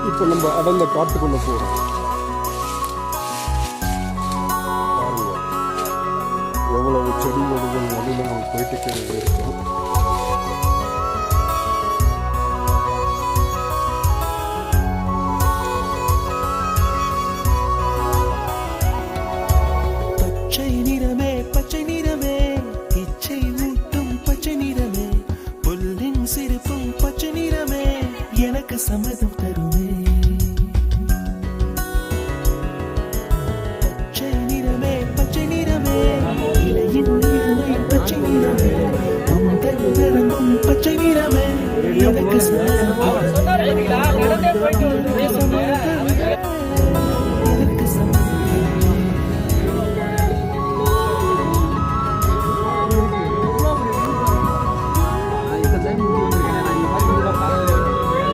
இப்போ நம்ம அடர்ந்த காட்டுக்குள்ள போறோம். பாருங்க எவ்வளவு செடி கொடிகள் நடுவில் நம்ம போயிட்டு இருக்கோம். பச்சை நிறமே பச்சை நிறமே, இச்சை ஊட்டும் பச்சை நிறமே, புல்லின் சிரிப்பும் பச்சை நிறமே, எனக்கு சம்மதம் தருமே. பச்சை நிறமே பச்சை நிறமே, இலையின் நிறமே பச்சை நிறமே, உங்கள் நிறமும் பச்சை நிறமே, எனக்கு சம்மதம் தருமே.